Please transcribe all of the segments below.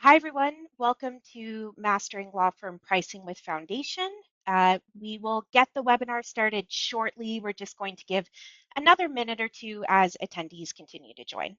Hi, everyone. Welcome to Mastering Law Firm Pricing with Foundation. We will get the webinar started shortly. We're just going to give another minute or two as attendees continue to join.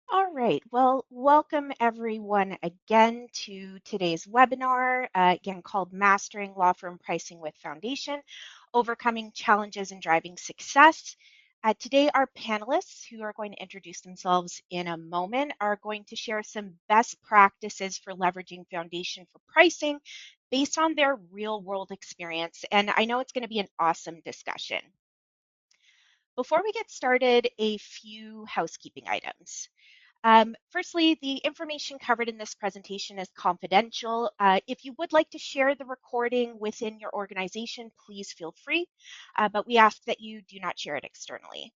All right, well, welcome everyone again to today's webinar, again called Mastering Law Firm Pricing with Foundation, Overcoming Challenges and Driving Success. Today, our panelists, who are going to introduce themselves in a moment, are going to share some best practices for leveraging Foundation for pricing based on their real world experience. And I know it's going to be an awesome discussion. Before we get started, a few housekeeping items. Firstly, the information covered in this presentation is confidential. If you would like to share the recording within your organization, please feel free, but we ask that you do not share it externally.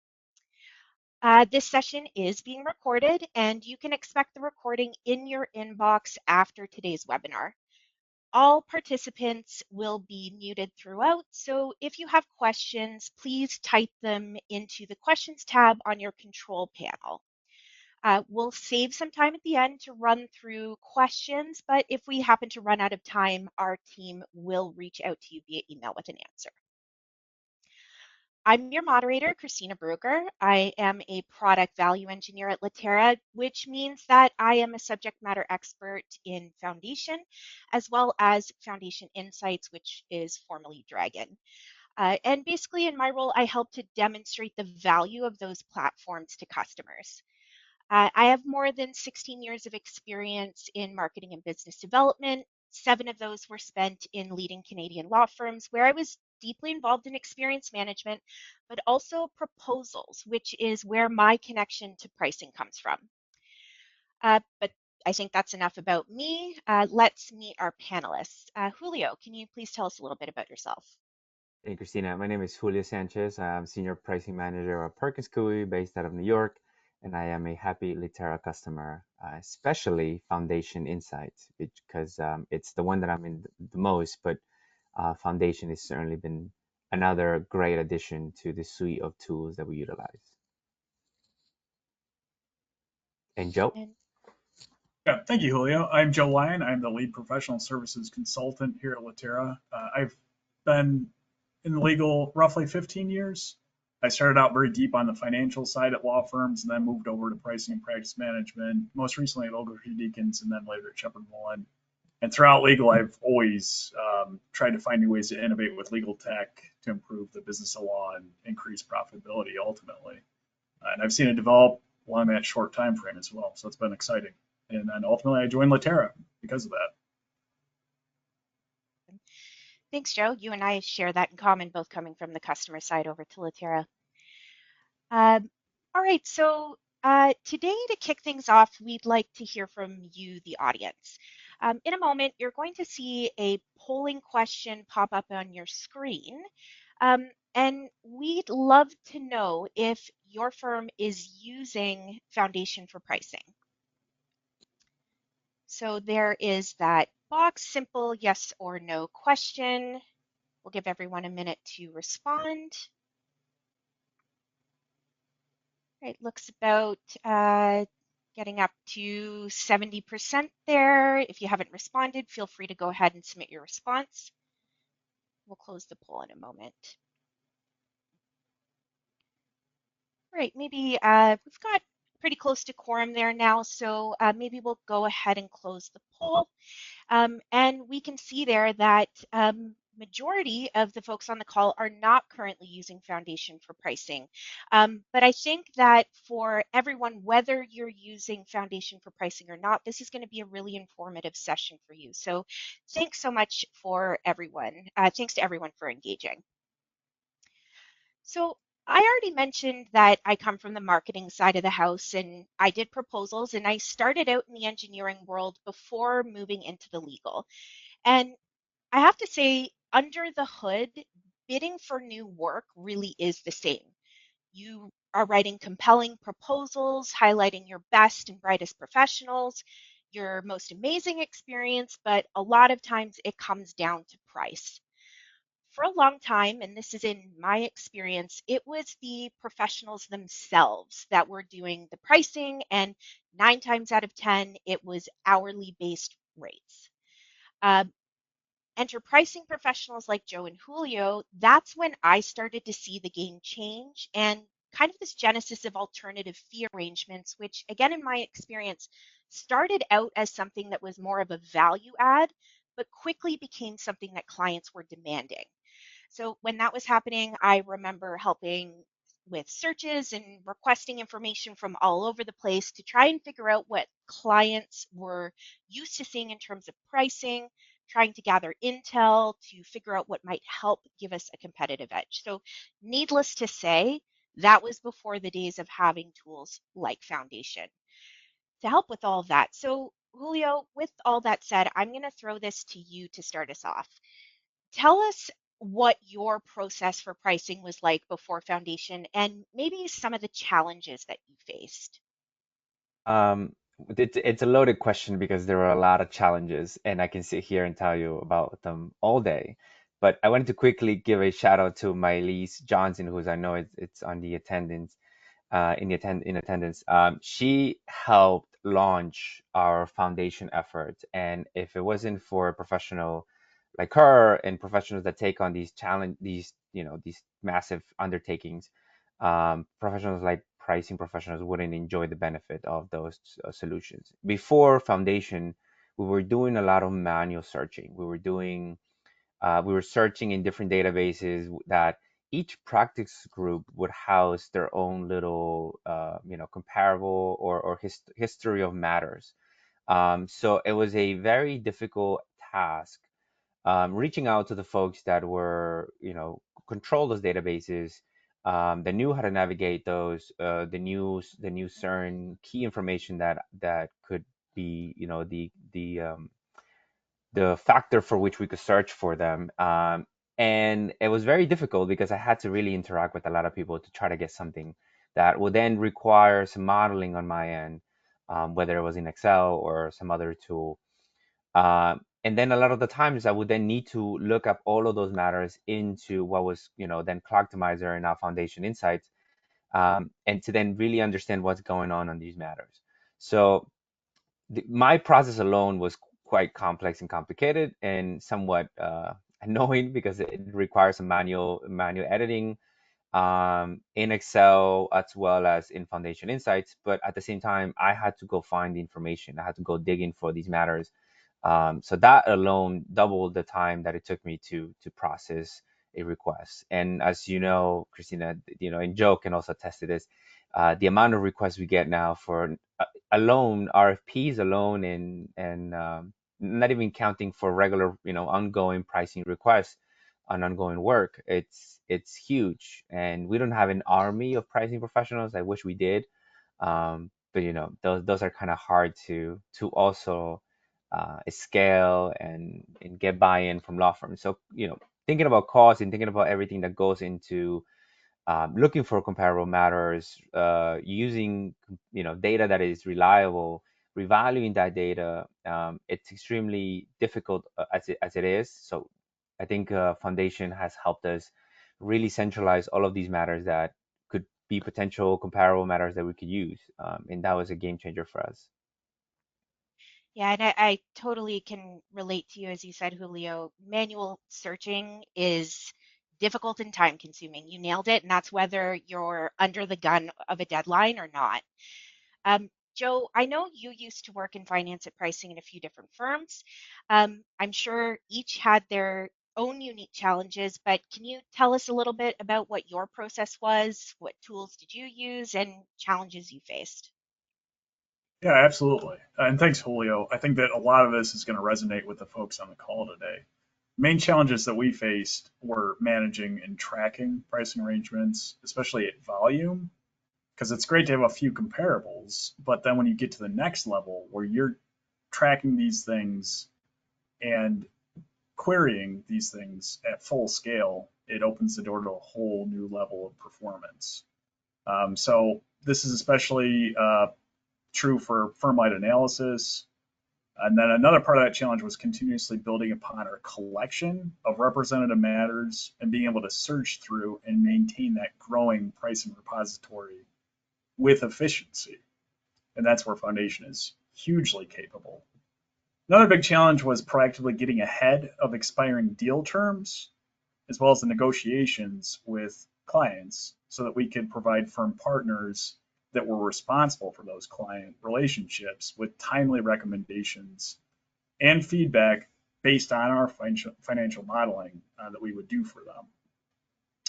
This session is being recorded, and you can expect the recording in your inbox after today's webinar. All participants will be muted throughout, so if you have questions, please type them into the questions tab on your control panel. We'll save some time at the end to run through questions, but if we happen to run out of time, our team will reach out to you via email with an answer. I'm your moderator, Christina Brugger. I am a product value engineer at Litera, which means that I am a subject matter expert in Foundation, as well as Foundation Insights, which is formerly Dragon. And basically, in my role, I help to demonstrate the value of those platforms to customers. I have more than 16 years of experience in marketing and business development. 7 of those were spent in leading Canadian law firms where I was deeply involved in experience management, but also proposals, which is where my connection to pricing comes from. But I think that's enough about me. Let's meet our panelists. Julio, can you please tell us a little bit about yourself? Hey, Christina. My name is Julio Sanchez. I'm Senior Pricing Manager at Perkins Coie, based out of New York, and I am a happy Litera customer, especially Foundation Insights, because it's the one that I'm in the most, but Foundation has certainly been another great addition to the suite of tools that we utilize. And Joe? And Yeah, thank you, Julio. I'm Joe Lyon. I'm the lead professional services consultant here at Litera. I've been in legal roughly 15 years. I started out very deep on the financial side at law firms and then moved over to pricing and practice management, most recently at Ogilvy Deakins and then later at Shepherd Mullen. And throughout legal, I've always tried to find new ways to innovate with legal tech to improve the business of law and increase profitability ultimately. And I've seen it develop along that short time frame as well. So it's been exciting. And then ultimately I joined Litera because of that. thanks, Joe. You and I share that in common, both coming from the customer side over to Latera. Um, all right, so today to kick things off, we'd like to hear from you, the audience. In a moment, you're going to see a polling question pop up on your screen. And we'd love to know if your firm is using Foundation for pricing. So there is that box, simple yes or no question. We'll give everyone a minute to respond. Right, looks about getting up to 70% there. If you haven't responded, feel free to go ahead and submit your response. We'll close the poll in a moment. Right, maybe we've got pretty close to quorum there now, so maybe we'll go ahead and close the poll. And we can see there that majority of the folks on the call are not currently using Foundation for pricing. But I think that for everyone, whether you're using Foundation for pricing or not, this is going to be a really informative session for you. So thanks so much for everyone. Thanks to everyone for engaging. So I already mentioned that I come from the marketing side of the house and I did proposals and I started out in the engineering world before moving into the legal. And I have to say, under the hood, bidding for new work really is the same. You are writing compelling proposals, highlighting your best and brightest professionals, your most amazing experience, but a lot of times it comes down to price. For a long time, and this is in my experience, it was the professionals themselves that were doing the pricing, and 9 times out of 10, it was hourly based rates. Uh, Enter pricing professionals like Joe and Julio. That's when I started to see the game change and kind of this genesis of alternative fee arrangements, which, again, in my experience, started out as something that was more of a value add, but quickly became something that clients were demanding. So when that was happening, I remember helping with searches and requesting information from all over the place to try and figure out what clients were used to seeing in terms of pricing, trying to gather intel to figure out what might help give us a competitive edge. So, needless to say, that was before the days of having tools like Foundation to help with all of that. So, Julio, with all that said, I'm going to throw this to you to start us off. Tell us what your process for pricing was like before Foundation and maybe some of the challenges that you faced. Um, it's a loaded question because there are a lot of challenges, and I can sit here and tell you about them all day. But I wanted to quickly give a shout out to my Elise Johnson, who's I know it's on the attendance, in attendance. She helped launch our foundation effort, and if it wasn't for a professional like her and professionals that take on these massive undertakings, professionals like pricing professionals wouldn't enjoy the benefit of those solutions. Before Foundation, we were doing a lot of manual searching. We were searching in different databases that each practice group would house their own little, comparable or history of matters. So it was a very difficult task, reaching out to the folks that were, control those databases, that knew how to navigate those, the new certain key information that could be, the factor for which we could search for them. And it was very difficult because I had to really interact with a lot of people to try to get something that would then require some modeling on my end, whether it was in Excel or some other tool. And then a lot of the times I would then need to look up all of those matters into what was, then Clocktomizer and now Foundation Insights, and to then really understand what's going on these matters. So my process alone was quite complex and complicated and somewhat annoying because it requires some manual editing, in Excel as well as in Foundation Insights. But at the same time, I had to go find the information. I had to go digging for these matters. So that alone doubled the time that it took me to process a request. And as you know, Christina, and Joe can also attest to this, the amount of requests we get now for alone RFPs alone, and not even counting for regular, ongoing pricing requests on ongoing work. It's huge, and we don't have an army of pricing professionals. I wish we did, but those are kind of hard to also scale and get buy-in from law firms. So thinking about cost and thinking about everything that goes into looking for comparable matters, using data that is reliable, revaluing that data. It's extremely difficult as it is. So I think Foundation has helped us really centralize all of these matters that could be potential comparable matters that we could use, and that was a game changer for us. Yeah, and I totally can relate to you, as you said, Julio. Manual searching is difficult and time consuming. You nailed it, and that's whether you're under the gun of a deadline or not. Joe, I know you used to work in finance at pricing in a few different firms. I'm sure each had their own unique challenges, but can you tell us a little bit about what your process was? What tools did you use and challenges you faced? Yeah, absolutely. And thanks, Julio. I think that a lot of this is going to resonate with the folks on the call today. Main challenges that we faced were managing and tracking pricing arrangements, especially at volume, because it's great to have a few comparables, but then when you get to the next level where you're tracking these things and querying these things at full scale, it opens the door to a whole new level of performance. So this is especially true for firm-wide analysis. And then another part of that challenge was continuously building upon our collection of representative matters and being able to search through and maintain that growing pricing repository with efficiency. And that's where Foundation is hugely capable. Another big challenge was proactively getting ahead of expiring deal terms, as well as the negotiations with clients, so that we could provide firm partners that were responsible for those client relationships with timely recommendations and feedback based on our financial modeling that we would do for them.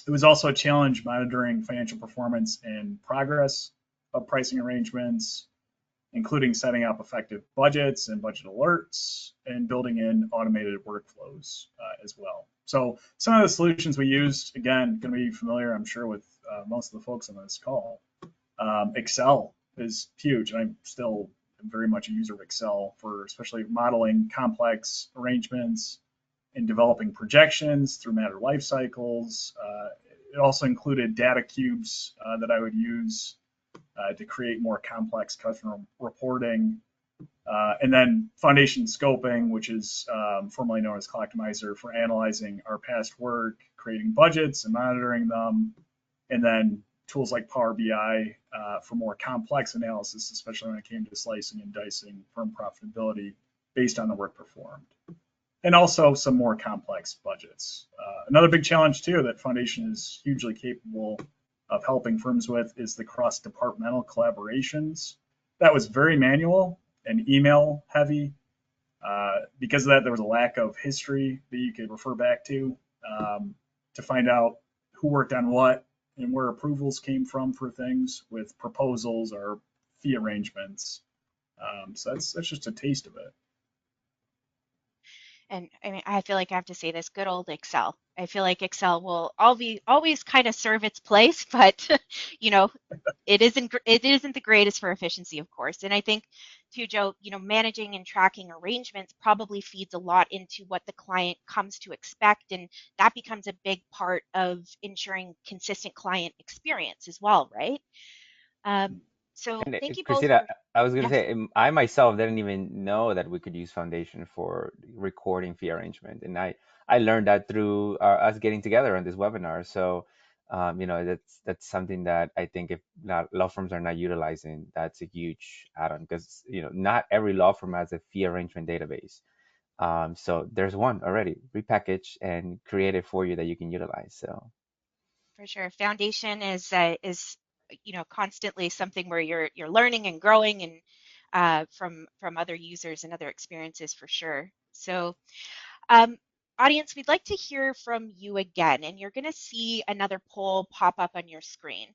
It was also a challenge monitoring financial performance and progress of pricing arrangements, including setting up effective budgets and budget alerts and building in automated workflows as well. So some of the solutions we used, again, going to be familiar, I'm sure, with most of the folks on this call. Excel is huge, and I'm still very much a user of Excel for especially modeling complex arrangements and developing projections through matter life cycles. It also included data cubes that I would use to create more complex customer reporting. And then Foundation Scoping, which is formerly known as Collectimizer, for analyzing our past work, creating budgets and monitoring them. And then tools like Power BI for more complex analysis, especially when it came to slicing and dicing firm profitability based on the work performed. And also some more complex budgets. Another big challenge, too, that Foundation is hugely capable of helping firms with is the cross-departmental collaborations. That was very manual and email heavy. Because of that, there was a lack of history that you could refer back to find out who worked on what and where approvals came from for things with proposals or fee arrangements. So that's just a taste of it. And I mean, I feel like I have to say this, good old Excel. I feel like Excel will always kind of serve its place, but you know, it isn't the greatest for efficiency, of course. And I think too, Joe, managing and tracking arrangements probably feeds a lot into what the client comes to expect, and that becomes a big part of ensuring consistent client experience as well, right? Um, so And thank you both Christina, for, I was going to yes. say, I myself didn't even know that we could use Foundation for recording fee arrangement, and I learned that through us getting together on this webinar. So, that's something that I think if not, law firms are not utilizing, that's a huge add-on because not every law firm has a fee arrangement database. So there's one already repackaged and created for you that you can utilize. So. For sure. Foundation is constantly something where you're learning and growing and from other users and other experiences for sure. So um, audience, we'd like to hear from you again, and you're going to see another poll pop up on your screen.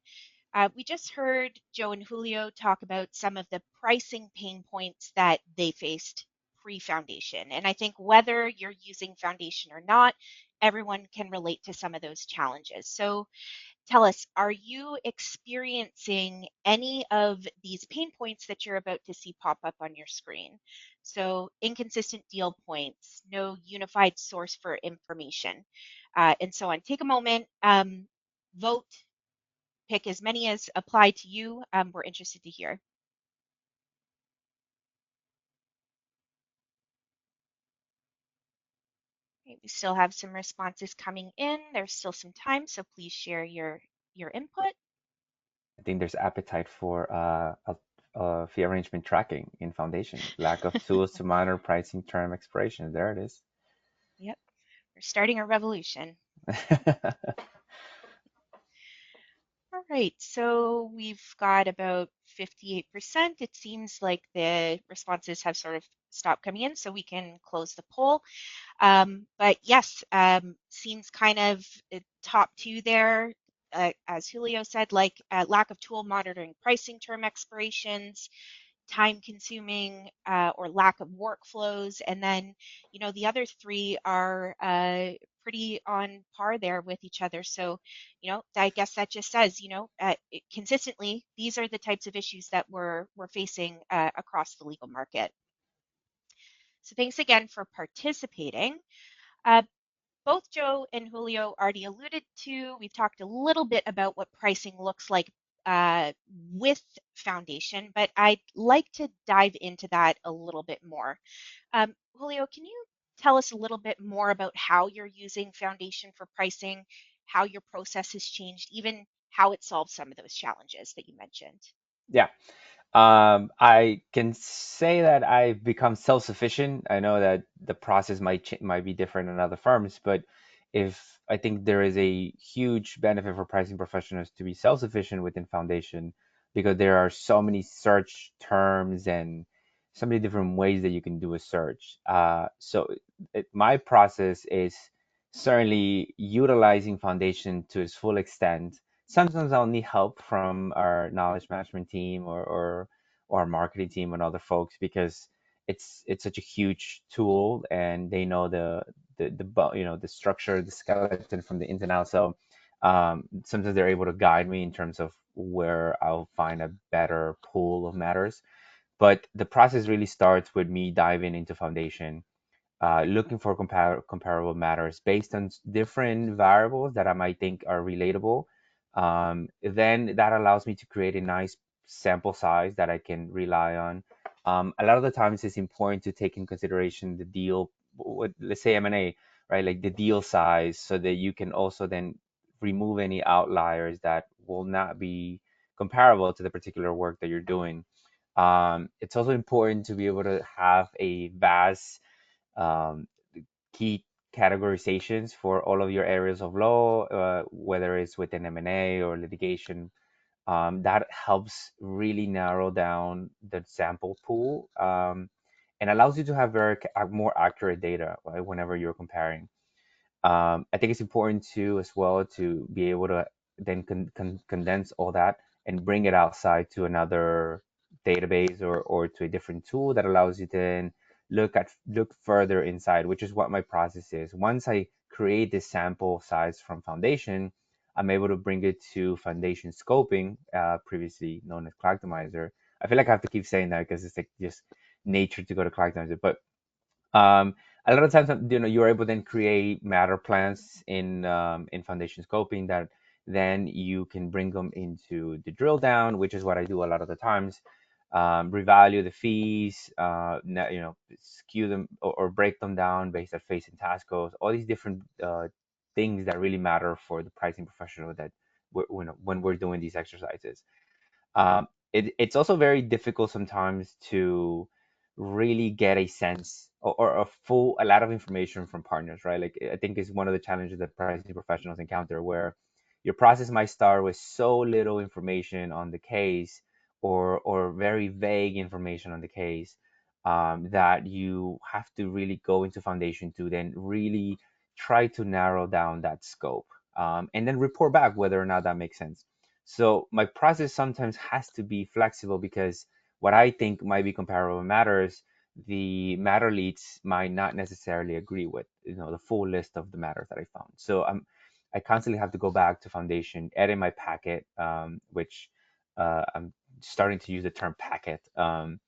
We just heard Joe and Julio talk about some of the pricing pain points that they faced pre-Foundation. And I think whether you're using Foundation or not, everyone can relate to some of those challenges. So tell us, are you experiencing any of these pain points that you're about to see pop up on your screen? So inconsistent deal points, no unified source for information, and so on. Take a moment, vote, pick as many as apply to you. We're interested to hear. Okay, we still have some responses coming in. There's still some time, so please share your input. I think there's appetite for fee arrangement tracking in Foundation. Lack of tools to monitor pricing term expiration. There it is. Yep, we're starting a revolution. All right, so we've got about 58%. It seems like the responses have sort of stopped coming in, so we can close the poll. But yes, seems kind of top two there. As Julio said, like lack of tool monitoring pricing term expirations, time consuming or lack of workflows. And then, the other three are pretty on par there with each other. So, I guess that just says, consistently, these are the types of issues that we're facing across the legal market. So thanks again for participating. Uh, both Joe and Julio already alluded to, we've talked a little bit about what pricing looks like with Foundation, but I'd like to dive into that a little bit more. Julio, can you tell us a little bit more about how you're using Foundation for pricing, how your process has changed, even how it solves some of those challenges that you mentioned? Yeah. I can say that I've become self-sufficient. I know that the process might be different in other firms, but if I think there is a huge benefit for pricing professionals to be self-sufficient within Foundation because there are so many search terms and so many different ways that you can do a search. My process is certainly utilizing Foundation to its full extent. Sometimes I'll need help from our knowledge management team or our marketing team and other folks because it's such a huge tool and they know the structure, the skeleton from the ins and outs. So sometimes they're able to guide me in terms of where I'll find a better pool of matters. But the process really starts with me diving into Foundation, looking for comparable matters based on different variables that I might think are relatable. Then that allows me to create a nice sample size that I can rely on. A lot of the times it's important to take in consideration the deal, let's say M&A, right? Like the deal size, so that you can also then remove any outliers that will not be comparable to the particular work that you're doing. It's also important to be able to have a vast um, key categorizations for all of your areas of law, whether it's within M&A or litigation. That helps really narrow down the sample pool and allows you to have more accurate data, right, whenever you're comparing. I think it's important too, as well, to be able to then condense all that and bring it outside to another database or to a different tool that allows you to then look further inside, which is what my process is. Once I create this sample size from Foundation, I'm able to bring it to Foundation Scoping, previously known as Clarktimizer. I feel like I have to keep saying that because it's like just nature to go to Clarktimizer, but um, a lot of times, you're able to then create matter plans in Foundation Scoping that then you can bring them into the drill down, which is what I do a lot of the times. Revalue the fees, skew them or break them down based on face and task goals, all these different things that really matter for the pricing professional that when we're doing these exercises. It's also very difficult sometimes to really get a sense or a lot of information from partners, right? Like I think is one of the challenges that pricing professionals encounter where your process might start with so little information on the case or very vague information on the case, that you have to really go into Foundation to then really try to narrow down that scope, and then report back whether or not that makes sense. So my process sometimes has to be flexible because what I think might be comparable matters, the matter leads might not necessarily agree with, the full list of the matters that I found. So I constantly have to go back to Foundation, edit my packet, which I'm starting to use the term packet, and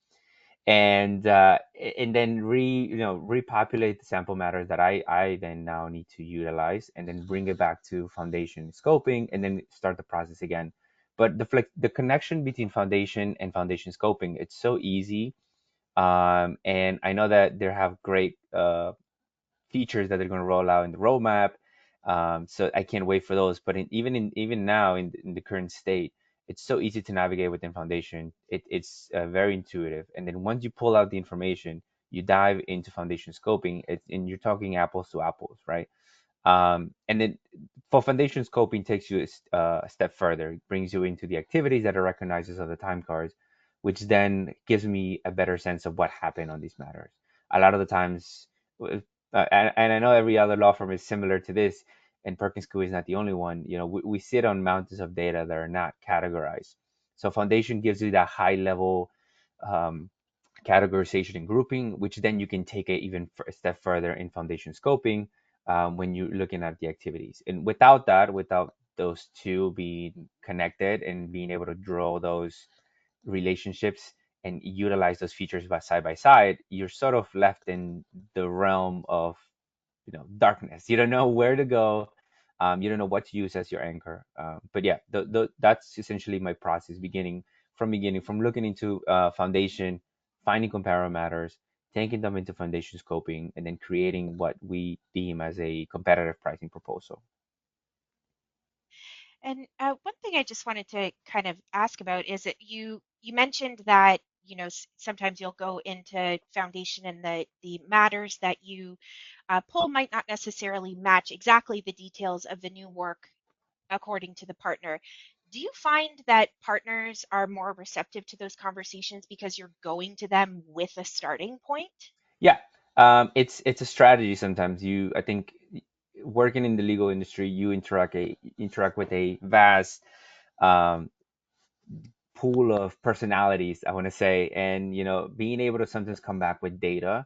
then repopulate the sample matters that I then now need to utilize and then bring it back to Foundation Scoping and then start the process again. But the connection between Foundation and Foundation Scoping, it's so easy. And I know that they have great features that they're going to roll out in the roadmap. So I can't wait for those. But even now in the current state, it's so easy to navigate within Foundation. It's very intuitive. And then once you pull out the information, you dive into Foundation Scoping, and you're talking apples to apples, right? And then for Foundation Scoping takes you a step further. It brings you into the activities that it recognizes of the time cards, which then gives me a better sense of what happened on these matters. A lot of the times, and I know every other law firm is similar to this, and Perkins Coie is not the only one. We sit on mountains of data that are not categorized. So Foundation gives you that high level categorization and grouping, which then you can take it even a step further in foundation scoping when you're looking at the activities. And without that, without those two being connected and being able to draw those relationships and utilize those features by side, you're sort of left in the realm of darkness. You don't know where to go. You don't know what to use as your anchor. But yeah, that's essentially my process beginning from looking into foundation, finding comparable matters, taking them into foundation scoping, and then creating what we deem as a competitive pricing proposal. And one thing I just wanted to kind of ask about is that you mentioned that sometimes you'll go into foundation and the matters that you pull might not necessarily match exactly the details of the new work according to the partner. Do you find that partners are more receptive to those conversations because you're going to them with a starting point? Yeah, it's a strategy. Sometimes I think working in the legal industry, you interact with a vast um, pool of personalities, I want to say, and being able to sometimes come back with data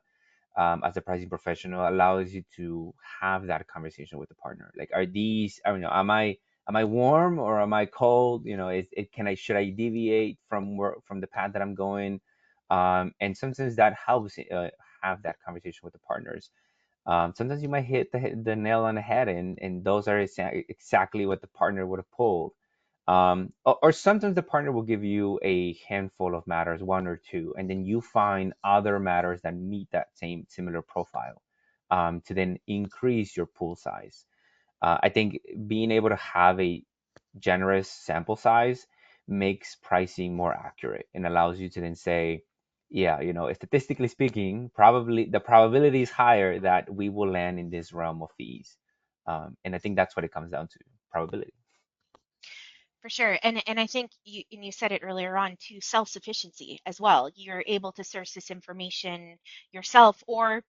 as a pricing professional allows you to have that conversation with the partner. Like, I don't know, am I warm or am I cold? Should I deviate from the path that I'm going? And sometimes that helps have that conversation with the partners. Sometimes you might hit the nail on the head, and those are exactly what the partner would have pulled. Or sometimes the partner will give you a handful of matters, one or two, and then you find other matters that meet that same similar profile to then increase your pool size. I think being able to have a generous sample size makes pricing more accurate and allows you to then say, yeah, statistically speaking, probably the probability is higher that we will land in this realm of fees. And I think that's what it comes down to, probability. For sure. And I think you said it earlier on too, self-sufficiency as well. You're able to source this information yourself or,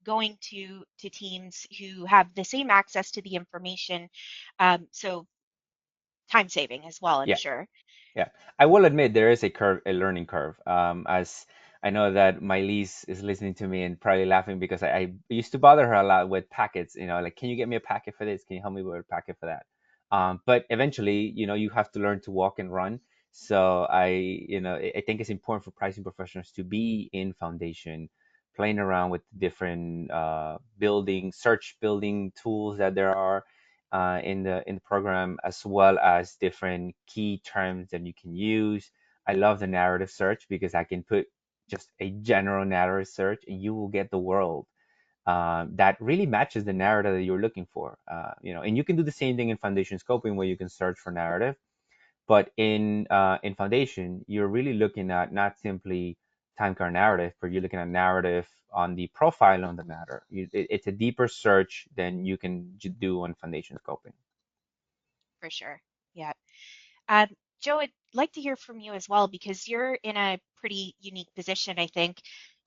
going to teams who have the same access to the information. So time saving as well, I'm Yeah. sure. Yeah, I will admit there is a learning curve. As I know that my lease is listening to me and probably laughing because I used to bother her a lot with packets. Like, can you get me a packet for this? Can you help me with a packet for that? But eventually, you have to learn to walk and run. So I think it's important for pricing professionals to be in foundation, playing around with different search building tools that there are in the program, as well as different key terms that you can use. I love the narrative search because I can put just a general narrative search and you will get the world that really matches the narrative that you're looking for. And you can do the same thing in foundation scoping where you can search for narrative, but in foundation, you're really looking at not simply time card narrative, but you're looking at narrative on the profile on the matter. It's a deeper search than you can do on foundation scoping. For sure. Yeah. Um, Joe, I'd like to hear from you as well because you're in a pretty unique position, I think.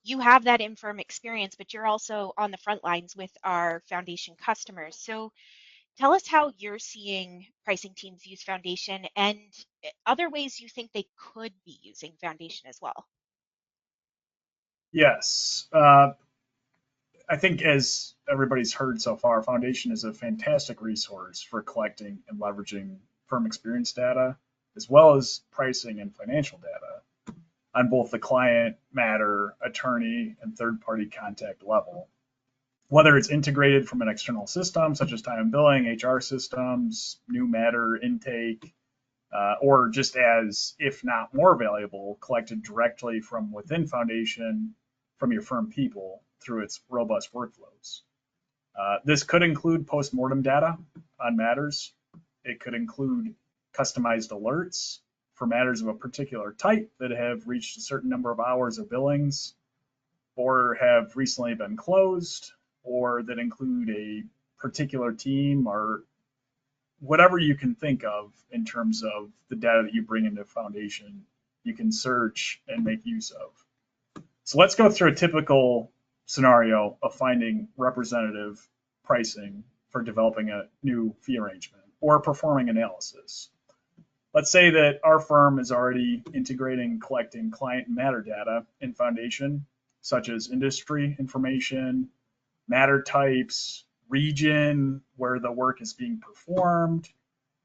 You have that infirm experience, but you're also on the front lines with our foundation customers. So tell us how you're seeing pricing teams use foundation and other ways you think they could be using foundation as well. Yes. I think as everybody's heard so far, Foundation is a fantastic resource for collecting and leveraging firm experience data, as well as pricing and financial data on both the client, matter, attorney, and third-party contact level. Whether it's integrated from an external system, such as time and billing, HR systems, new matter intake, or just as, if not more valuable, collected directly from within Foundation from your firm people through its robust workflows. This could include postmortem data on matters. It could include customized alerts for matters of a particular type that have reached a certain number of hours of billings or have recently been closed or that include a particular team or whatever you can think of in terms of the data that you bring into Foundation, you can search and make use of. So let's go through a typical scenario of finding representative pricing for developing a new fee arrangement or performing analysis. let's say that our firm is already integrating collecting client matter data in Foundation, such as industry information, matter types, region where the work is being performed,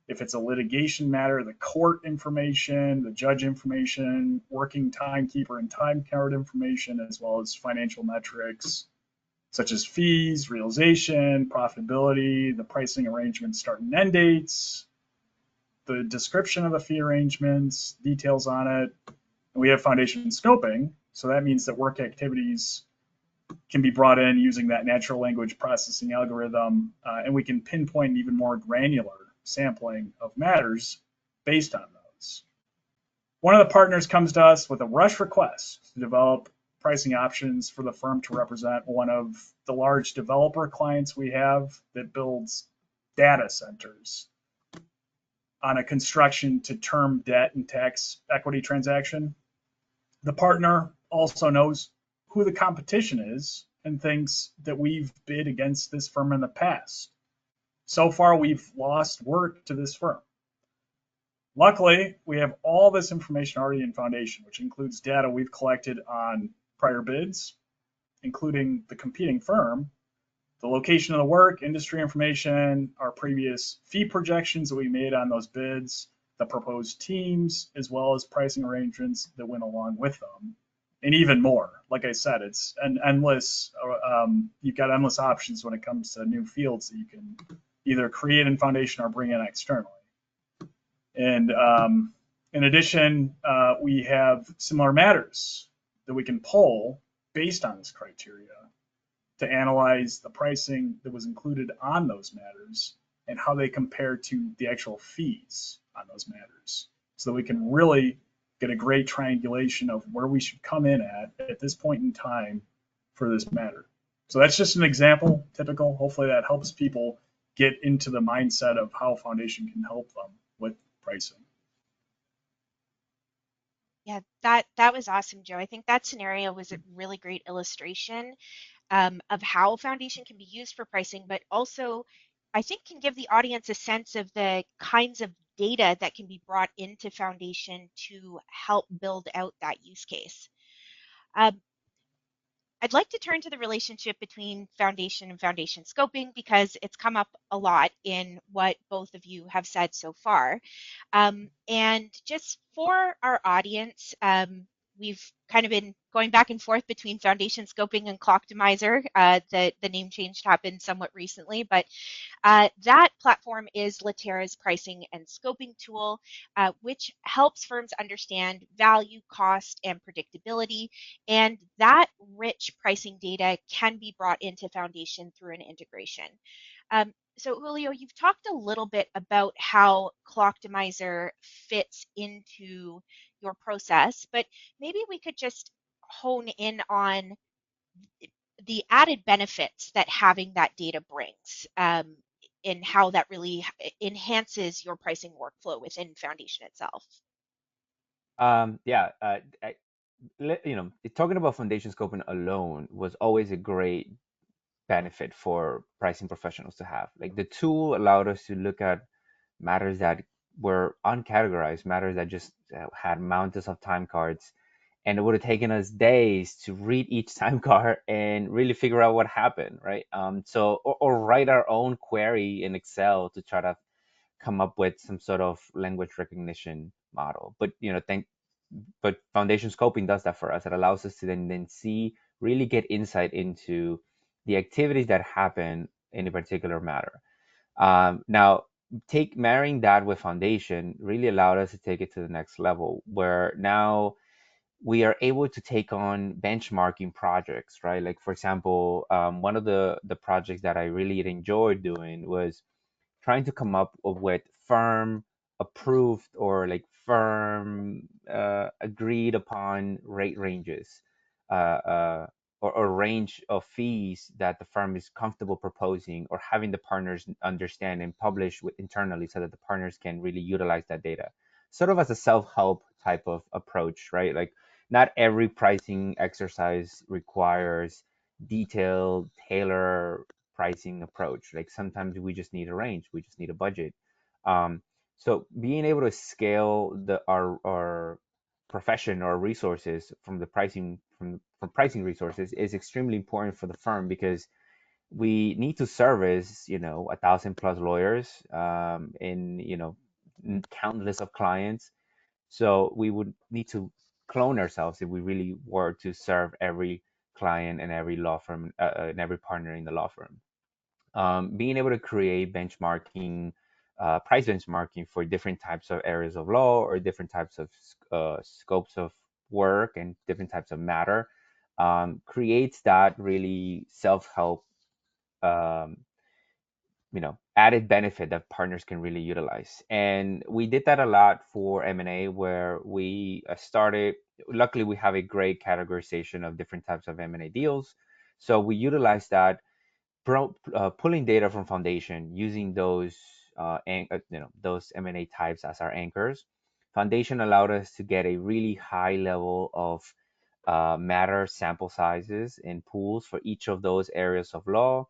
if it's a litigation matter, the court information, the judge information, working timekeeper and time card information, as well as financial metrics such as fees, realization, profitability, the pricing arrangements, start and end dates, the description of the fee arrangements, details on it. And we have foundation scoping. So that means that work activities can be brought in using that natural language processing algorithm, and we can pinpoint an even more granular sampling of matters based on those. One of the partners comes to us with a rush request to develop pricing options for the firm to represent one of the large developer clients we have that builds data centers on a construction to term debt and tax equity transaction. The partner also knows who the competition is and thinks that we've bid against this firm in the past. So far, we've lost work to this firm. Luckily, we have all this information already in Foundation, which includes data we've collected on prior bids, including the competing firm, the location of the work, industry information, our previous fee projections that we made on those bids, the proposed teams, as well as pricing arrangements that went along with them, and even more. Like I said, it's an endless, you've got endless options when it comes to new fields that you can either create in Foundation or bring in externally. And in addition, we have similar matters that we can pull based on this criteria to analyze the pricing that was included on those matters and how they compare to the actual fees on those matters, so that we can really get a great triangulation of where we should come in at this point in time for this matter. So that's just an example, typical. Hopefully that helps people get into the mindset of how Foundation can help them with pricing. Yeah, that was awesome, Joe. I think that scenario was a really great illustration of how Foundation can be used for pricing, but also I think can give the audience a sense of the kinds of data that can be brought into Foundation to help build out that use case. I'd like to turn to the relationship between Foundation and Foundation scoping because it's come up a lot in what both of you have said so far. And just for our audience, we've kind of been going back and forth between Foundation scoping and Clocktomizer. The name change happened somewhat recently, but that platform is Litera's pricing and scoping tool, which helps firms understand value, cost, and predictability. And that rich pricing data can be brought into Foundation through an integration. So Julio, you've talked a little bit about how Clocktomizer fits into your process, but maybe we could just hone in on the added benefits that having that data brings, and how that really enhances your pricing workflow within Foundation itself. Yeah, talking about foundation scoping alone was always a great benefit for pricing professionals to have. Like the tool allowed us to look at matters that were uncategorized, matters that just had mountains of time cards, and it would have taken us days to read each time card and really figure out what happened, right? Or write our own query in Excel to try to come up with some sort of language recognition model. But foundation scoping does that for us. It allows us to then see, really get insight into the activities that happen in a particular matter. Now, marrying that with foundation really allowed us to take it to the next level, where now we are able to take on benchmarking projects, right? Like for example, one of the projects that I really enjoyed doing was trying to come up with firm approved or like firm agreed upon rate ranges, uh, uh, or range of fees that the firm is comfortable proposing or having the partners understand and publish internally so that the partners can really utilize that data. Sort of as a self-help type of approach, right? Like not every pricing exercise requires detailed, tailor pricing approach. Like sometimes we just need a range, we just need a budget. Um, So being able to scale our profession or resources from the pricing from pricing resources is extremely important for the firm, because we need to service 1,000 plus lawyers, in countless of clients. So we would need to clone ourselves if we really were to serve every client and every law firm, and every partner in the law firm. Being able to create benchmarking, price benchmarking for different types of areas of law, or different types of scopes of work, and different types of matter, creates that really self-help, um, added benefit that partners can really utilize. And we did that a lot for M&A, where we started. Luckily, we have a great categorization of different types of M&A deals, so we utilize that, pulling data from foundation, using those those M&A types as our anchors. Foundation allowed us to get a really high level of matter sample sizes and pools for each of those areas of law,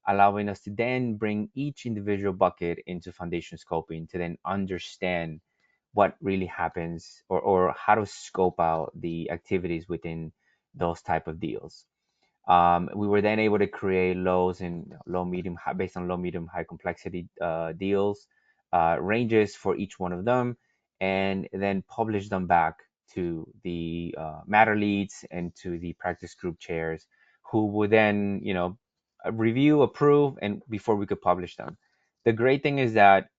allowing us to then bring each individual bucket into foundation scoping to then understand what really happens, or how to scope out the activities within those type of deals. We were then able to create lows and low, medium, high, based on low, medium, high complexity deals, ranges for each one of them, and then publish them back to the matter leads and to the practice group chairs, who would then, review, approve, and before we could publish them. The great thing is that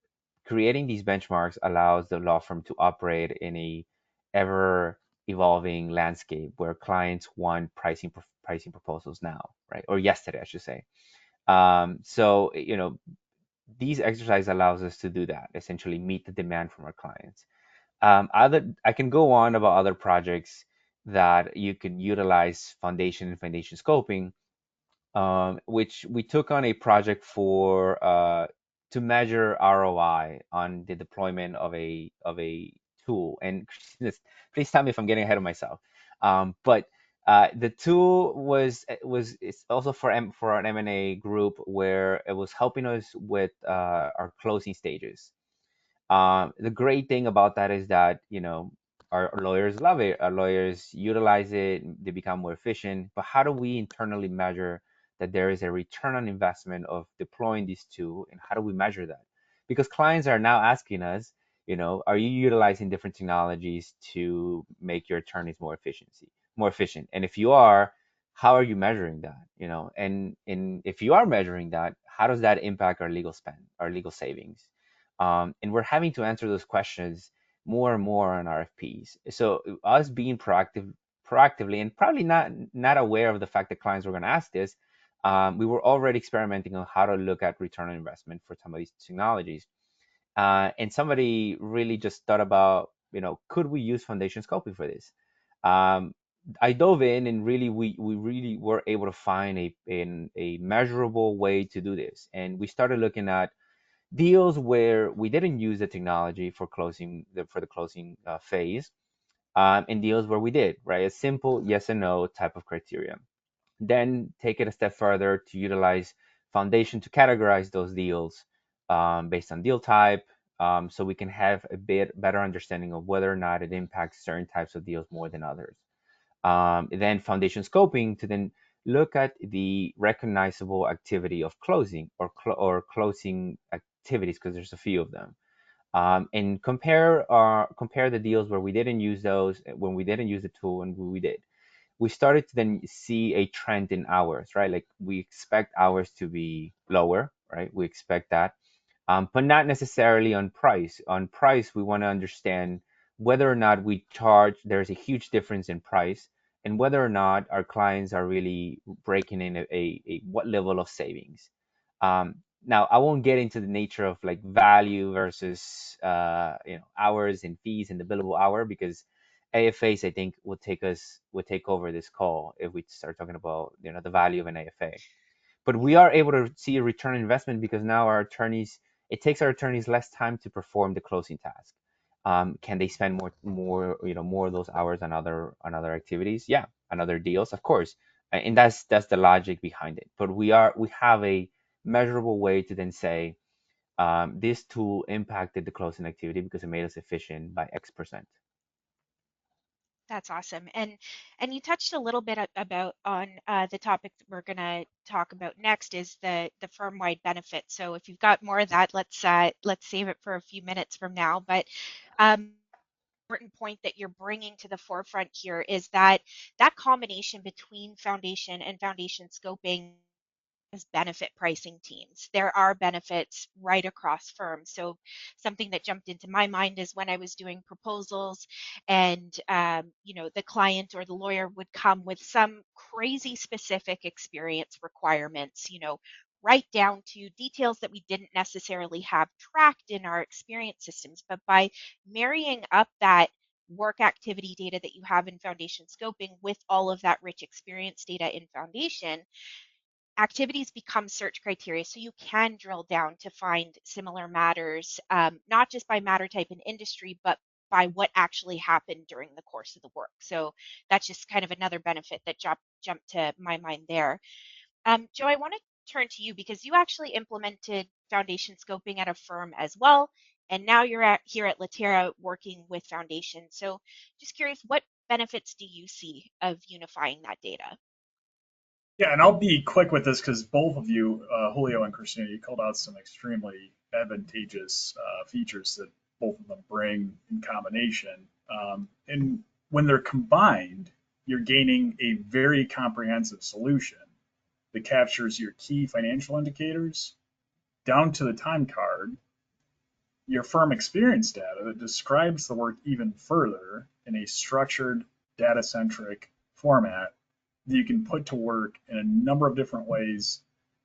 creating these benchmarks allows the law firm to operate in a ever evolving landscape, where clients want pricing proposals now, right? Or yesterday, I should say. So these exercise allows us to do that, essentially meet the demand from our clients. Other I can go on about other projects that you can utilize foundation and foundation scoping, which we took on a project for, to measure ROI on the deployment of a tool. And please tell me if I'm getting ahead of myself. But the tool was it's also for an M&A group, where it was helping us with our closing stages. The great thing about that is that, our lawyers love it. Our lawyers utilize it. They become more efficient. But how do we internally measure that there is a return on investment of deploying these two, and how do we measure that? Because clients are now asking us, are you utilizing different technologies to make your attorneys more efficient? And if you are, how are you measuring that? And if you are measuring that, how does that impact our legal spend, our legal savings? And we're having to answer those questions more and more on RFPs. So us being proactively, and probably not aware of the fact that clients were going to ask this, we were already experimenting on how to look at return on investment for some of these technologies. And somebody really just thought about, could we use foundation scoping for this? I dove in, and really we really were able to find a measurable way to do this. And we started looking at deals where we didn't use the technology for the closing phase, and deals where we did, right? A simple yes and no type of criteria. Then take it a step further to utilize foundation to categorize those deals, based on deal type, so we can have a bit better understanding of whether or not it impacts certain types of deals more than others. Then foundation scoping to then look at the recognizable activity of closing, or closing activities, because there's a few of them, and compare the deals where we didn't use those, when we didn't use the tool, and we did. We started to then see a trend in hours, right? Like, we expect hours to be lower, right? We expect that, but not necessarily on price. On price, we want to understand whether or not there's a huge difference in price, and whether or not our clients are really breaking in a what level of savings. Now, I won't get into the nature of like value versus hours and fees and the billable hour, because AFAs, I think, will take over this call if we start talking about the value of an AFA. But we are able to see a return on investment, because now it takes our attorneys less time to perform the closing task. Can they spend more of those hours on other activities? Yeah, on other deals, of course. And that's the logic behind it. But we have a measurable way to then say, This tool impacted the closing activity because it made us efficient by X%. That's awesome. And you touched a little bit about on the topic that we're going to talk about next is the firm-wide benefit. So if you've got more of that, let's save it for a few minutes from now. But important point that you're bringing to the forefront here is that combination between foundation and foundation scoping as benefit pricing teams. There are benefits right across firms. So something that jumped into my mind is when I was doing proposals and the client or the lawyer would come with some crazy specific experience requirements, right down to details that we didn't necessarily have tracked in our experience systems. But by marrying up that work activity data that you have in foundation scoping with all of that rich experience data in foundation, activities become search criteria. So you can drill down to find similar matters, not just by matter type and industry, but by what actually happened during the course of the work. So that's just kind of another benefit that jumped to my mind there. Joe, I want to turn to you because you actually implemented foundation scoping at a firm as well. And now you're here at Latera working with foundation. So just curious, what benefits do you see of unifying that data? Yeah, and I'll be quick with this because both of you, Julio and Christina, you called out some extremely advantageous features that both of them bring in combination. And when they're combined, you're gaining a very comprehensive solution that captures your key financial indicators down to the time card, your firm experience data that describes the work even further in a structured, data centric format that you can put to work in a number of different ways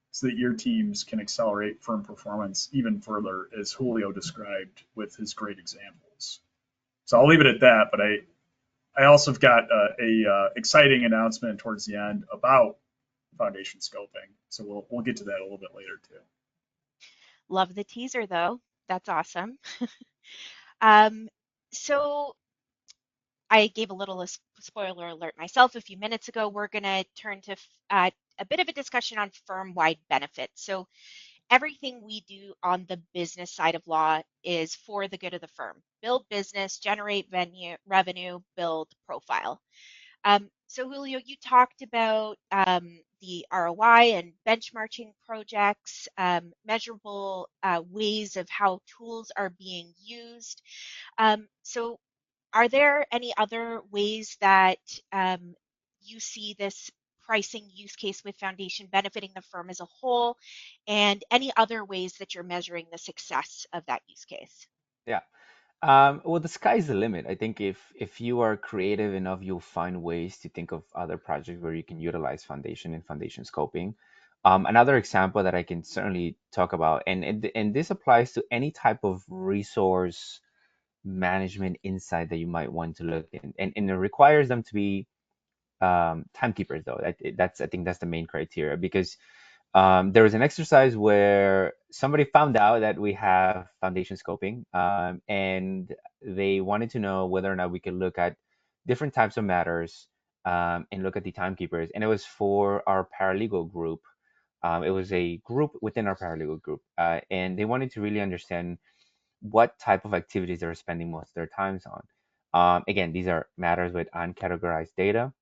so that your teams can accelerate firm performance even further, as Julio described with his great examples. So I'll leave it at that, but I also have got a exciting announcement towards the end about foundation scoping. So we'll get to that a little bit later too. Love the teaser though. That's awesome. Um, so I gave a little spoiler alert myself a few minutes ago. We're going to turn to a bit of a discussion on firm-wide benefits. So everything we do on the business side of law is for the good of the firm. Build business, generate revenue, build profile. So Julio, you talked about the ROI and benchmarking projects, measurable ways of how tools are being used. So are there any other ways that you see this pricing use case with Foundation benefiting the firm as a whole, and any other ways that you're measuring the success of that use case? Yeah. Well, the sky's the limit. I think if you are creative enough, you'll find ways to think of other projects where you can utilize foundation and foundation scoping. Another example that I can certainly talk about, and this applies to any type of resource management insight that you might want to look in, and it requires them to be timekeepers though. That's I think that's the main criteria because there was an exercise where somebody found out that we have foundation scoping, and they wanted to know whether or not we could look at different types of matters and look at the timekeepers. And it was for our paralegal group. It was a group within our paralegal group, and they wanted to really understand what type of activities they were spending most of their times on. Again, these are matters with uncategorized data,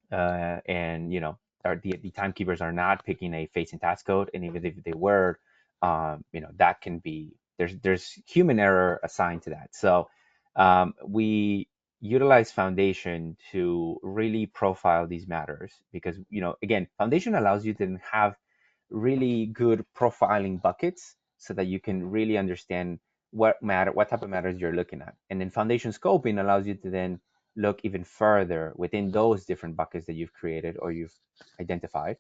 and the timekeepers are not picking a facing task code, and even if they were, that can be there's human error assigned to that. So we utilize Foundation to really profile these matters because again, Foundation allows you to have really good profiling buckets so that you can really understand what type of matters you're looking at, and then Foundation scoping allows you to then look even further within those different buckets that you've created or you've identified.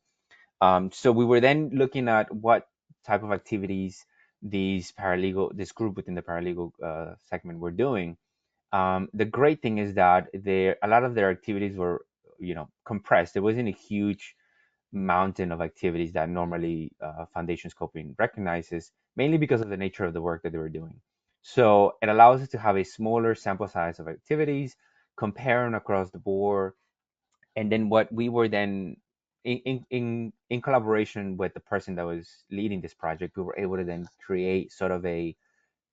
So we were then looking at what type of activities this group within the paralegal segment were doing. The great thing is that a lot of their activities were, compressed. There wasn't a huge mountain of activities that normally foundation scoping recognizes, mainly because of the nature of the work that they were doing. So it allows us to have a smaller sample size of activities, comparing across the board, and then what we were then in collaboration with the person that was leading this project, we were able to then create sort of a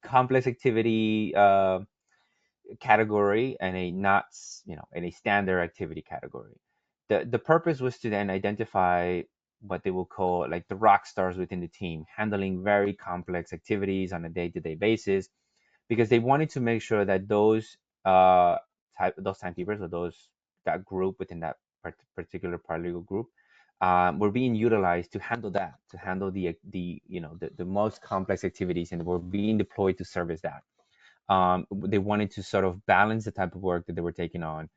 complex activity category and a not, and a standard activity category. The purpose was to then identify what they will call like the rock stars within the team, handling very complex activities on a day-to-day basis, because they wanted to make sure that uh those timekeepers, or that group within that particular paralegal group, were being utilized to handle the most complex activities, and were being deployed to service that. They wanted to sort of balance the type of work that they were taking on.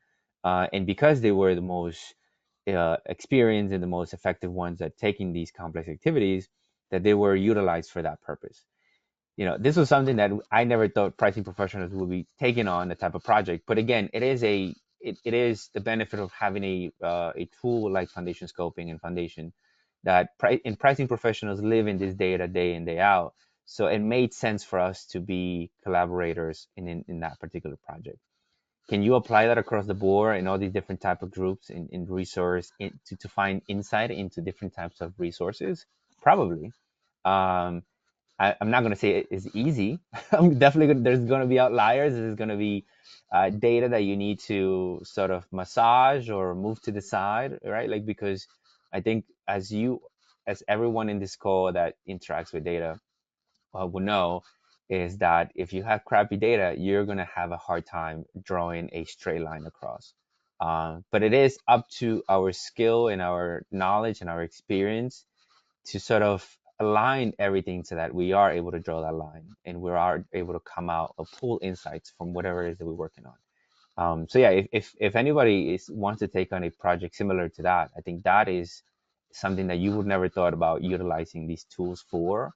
And because they were the most experienced and the most effective ones at taking these complex activities, that they were utilized for that purpose. This was something that I never thought pricing professionals would be taking on, the type of project. But again, it is the benefit of having a tool like foundation scoping and foundation, that pricing professionals live in this data day in, day out. So it made sense for us to be collaborators in that particular project. Can you apply that across the board in all these different type of groups in resource to find insight into different types of resources? Probably. Um, I'm not going to say it's easy. I'm definitely there's going to be outliers. There's going to be data that you need to sort of massage or move to the side, right? Like, because I think as everyone in this call that interacts with data will know, is that if you have crappy data, you're going to have a hard time drawing a straight line across. But it is up to our skill and our knowledge and our experience to sort of align everything so that we are able to draw that line, and we are able to come out or pull insights from whatever it is that we're working on. So yeah, if anybody wants to take on a project similar to that, I think that is something that you would never thought about utilizing these tools for.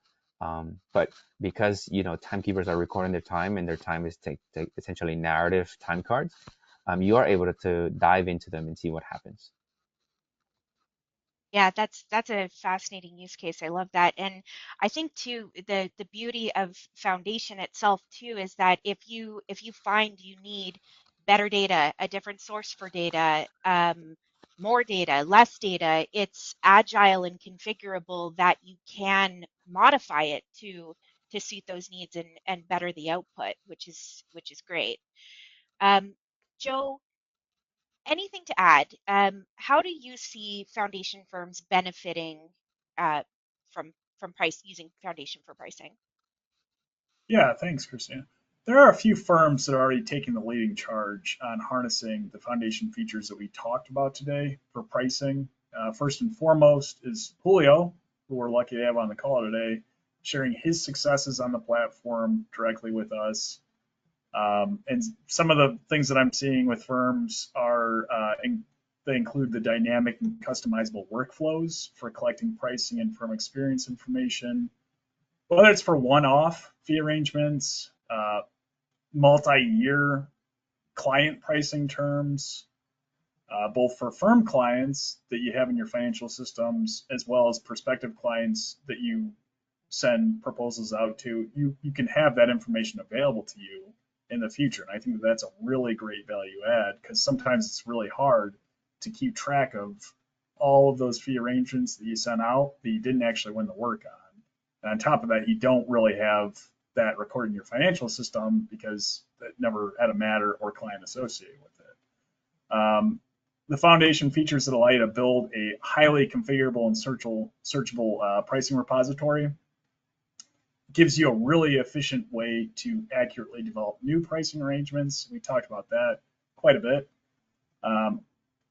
But because timekeepers are recording their time, and their time is essentially narrative time cards, you are able to dive into them and see what happens. Yeah, that's a fascinating use case. I love that. And I think too, the beauty of Foundation itself too is that if you find you need better data, a different source for data, more data, less data, it's agile and configurable that you can modify it to suit those needs and better the output, which is great. Um, Joe, anything to add? How do you see foundation firms benefiting uh, from price using foundation for pricing? Yeah, thanks, Christina. There are a few firms that are already taking the leading charge on harnessing the foundation features that we talked about today for pricing. First and foremost is Julio, who we're lucky to have on the call today, sharing his successes on the platform directly with us. And some of the things that I'm seeing with firms are they include the dynamic and customizable workflows for collecting pricing and firm experience information, whether it's for one-off fee arrangements, multi-year client pricing terms, both for firm clients that you have in your financial systems, as well as prospective clients that you send proposals out to. You can have that information available to you in the future. And I think that that's a really great value add, because sometimes it's really hard to keep track of all of those fee arrangements that you sent out that you didn't actually win the work on. And on top of that, you don't really have that recorded in your financial system because it never had a matter or client associated with it. The foundation features that allow you to build a highly configurable and searchable pricing repository. Gives you a really efficient way to accurately develop new pricing arrangements. We talked about that quite a bit.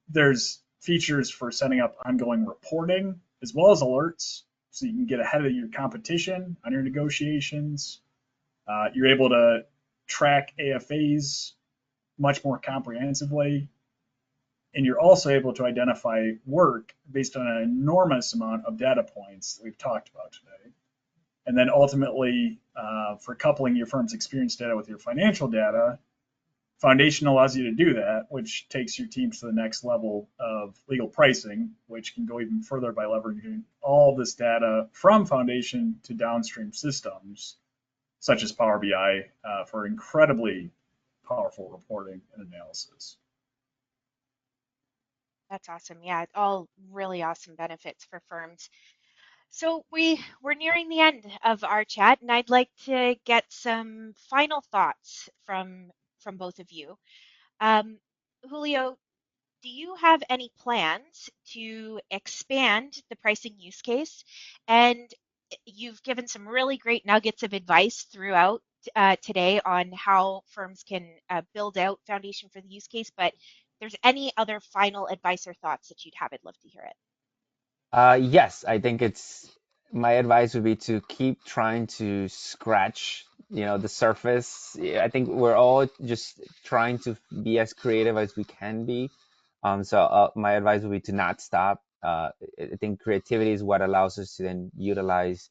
There's features for setting up ongoing reporting as well as alerts, so you can get ahead of your competition on your negotiations. You're able to track AFAs much more comprehensively, and you're also able to identify work based on an enormous amount of data points that we've talked about today. And then ultimately, for coupling your firm's experience data with your financial data, Foundation allows you to do that, which takes your teams to the next level of legal pricing, which can go even further by leveraging all this data from Foundation to downstream systems, such as Power BI, for incredibly powerful reporting and analysis. That's awesome. Yeah, all really awesome benefits for firms. So we're nearing the end of our chat, and I'd like to get some final thoughts from both of you. Um, Julio, do you have any plans to expand the pricing use case? And you've given some really great nuggets of advice throughout today on how firms can build out foundation for the use case. But if there's any other final advice or thoughts that you'd have, I'd love to hear it. Yes, I think it's my advice would be to keep trying to scratch, the surface. Yeah, I think we're all just trying to be as creative as we can be. So my advice would be to not stop. I think creativity is what allows us to then utilize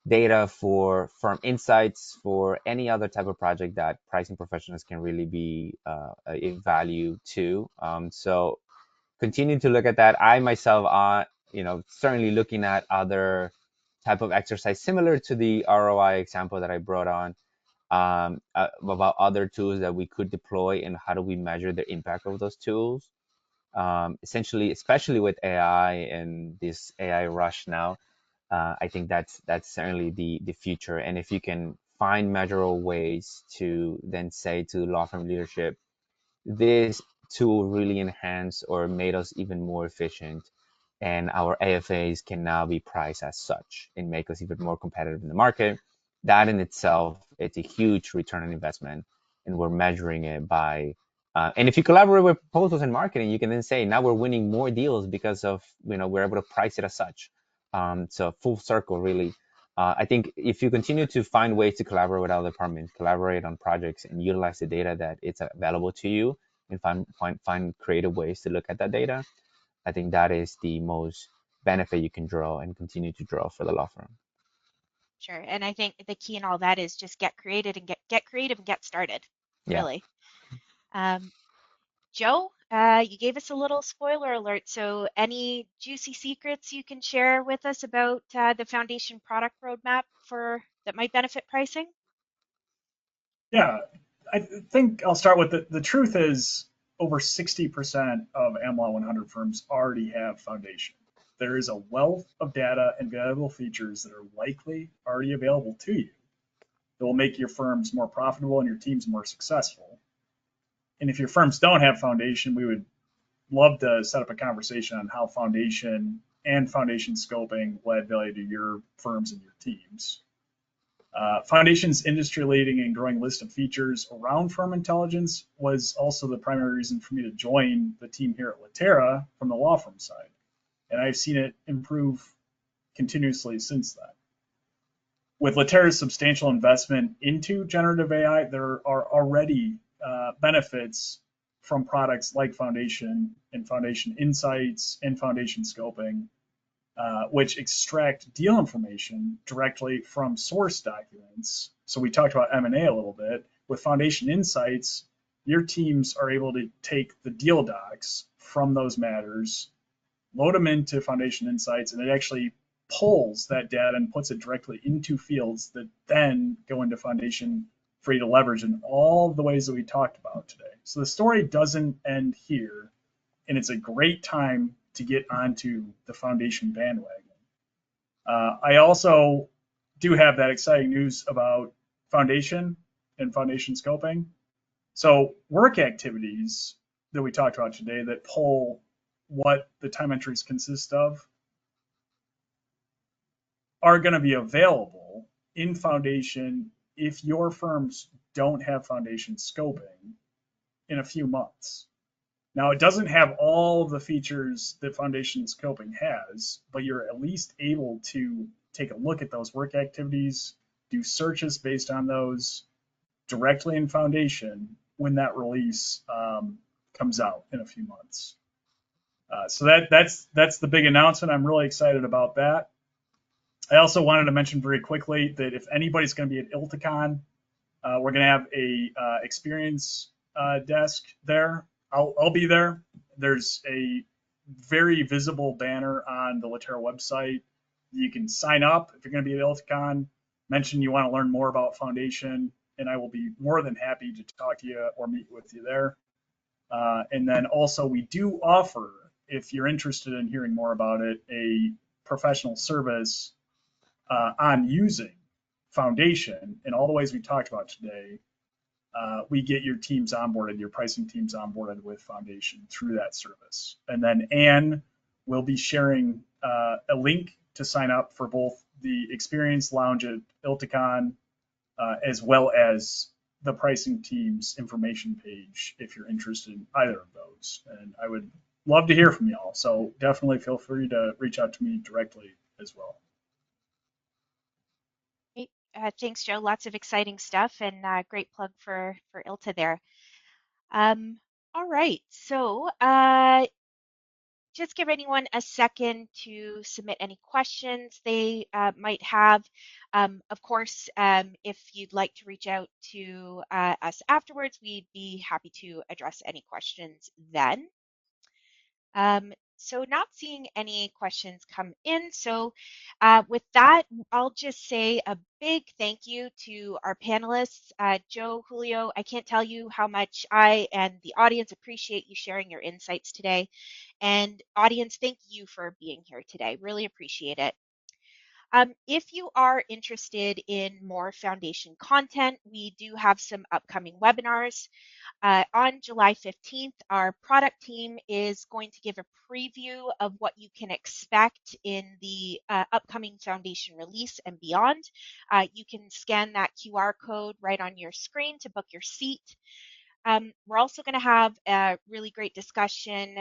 data for firm insights for any other type of project that pricing professionals can really be a value to. So continue to look at that. I myself are, certainly looking at other type of exercise similar to the ROI example that I brought on, about other tools that we could deploy and how do we measure the impact of those tools. Essentially, especially with AI and this AI rush now, I think that's certainly the future. And if you can find measurable ways to then say to law firm leadership, this tool really enhanced or made us even more efficient, and our AFAs can now be priced as such and make us even more competitive in the market. That in itself, it's a huge return on investment, and we're measuring it by. And if you collaborate with proposals and marketing, you can then say now we're winning more deals because of we're able to price it as such. So full circle, really. I think if you continue to find ways to collaborate with other departments, collaborate on projects, and utilize the data that it's available to you, and find creative ways to look at that data, I think that is the most benefit you can draw and continue to draw for the law firm. Sure. And I think the key in all that is just get creative and get creative and get started, Yeah. really. Um, Joe, you gave us a little spoiler alert. So, any juicy secrets you can share with us about the foundation product roadmap for that might benefit pricing? Yeah, I think I'll start with the truth is over 60% of AmLaw 100 firms already have foundation. There is a wealth of data and valuable features that are likely already available to you that will make your firms more profitable and your teams more successful. And if your firms don't have foundation, we would love to set up a conversation on how foundation and foundation scoping will add value to your firms and your teams. Foundation's industry-leading and growing list of features around firm intelligence was also the primary reason for me to join the team here at Litera from the law firm side. And I've seen it improve continuously since then. With Litera's substantial investment into generative AI, there are already benefits from products like Foundation and Foundation Insights and Foundation Scoping, which extract deal information directly from source documents. So we talked about M&A a little bit. With Foundation Insights, your teams are able to take the deal docs from those matters, load them into Foundation Insights, and it actually pulls that data and puts it directly into fields that then go into Foundation for you to leverage in all the ways that we talked about today. So the story doesn't end here, and it's a great time to get onto the Foundation bandwagon. I also do have that exciting news about Foundation and Foundation scoping. So work activities that we talked about today that pull what the time entries consist of are going to be available in Foundation if your firms don't have Foundation scoping in a few months. Now, it doesn't have all of the features that Foundation Scoping has, but you're at least able to take a look at those work activities, do searches based on those directly in Foundation when that release comes out in a few months. So that's the big announcement. I'm really excited about that. I also wanted to mention very quickly that if anybody's going to be at ILTACON, we're going to have a experience desk there. I'll be there. There's a very visible banner on the Litera website. You can sign up if you're going to be at ILTACON, mention you want to learn more about Foundation, and I will be more than happy to talk to you or meet with you there. And then also we do offer if you're interested in hearing more about it, a professional service on using Foundation in all the ways we talked about today. We get your teams onboarded, your pricing teams onboarded with Foundation through that service. And then Anne will be sharing a link to sign up for both the Experience Lounge at ILTACON as well as the pricing team's information page if you're interested in either of those. And I would love to hear from y'all. So definitely feel free to reach out to me directly as well. Great. Thanks, Joe. Lots of exciting stuff and great plug for ILTA there. All right, so just give anyone a second to submit any questions they might have. Of course, if you'd like to reach out to us afterwards, we'd be happy to address any questions then. So not seeing any questions come in. So with that, I'll just say a big thank you to our panelists. Joe, Julio, I can't tell you how much I and the audience appreciate you sharing your insights today. And audience, thank you for being here today. Really appreciate it. If you are interested in more Foundation content, we do have some upcoming webinars. On July 15th, our product team is going to give a preview of what you can expect in the upcoming Foundation release and beyond. You can scan that QR code right on your screen to book your seat. We're also going to have a really great discussion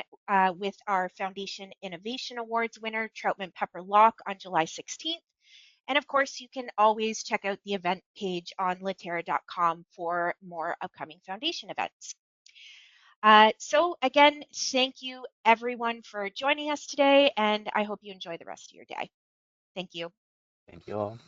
with our Foundation Innovation Awards winner, Troutman Pepper Locke, on July 16th. And of course, you can always check out the event page on Litera.com for more upcoming Foundation events. So again, thank you everyone for joining us today, and I hope you enjoy the rest of your day. Thank you. Thank you all.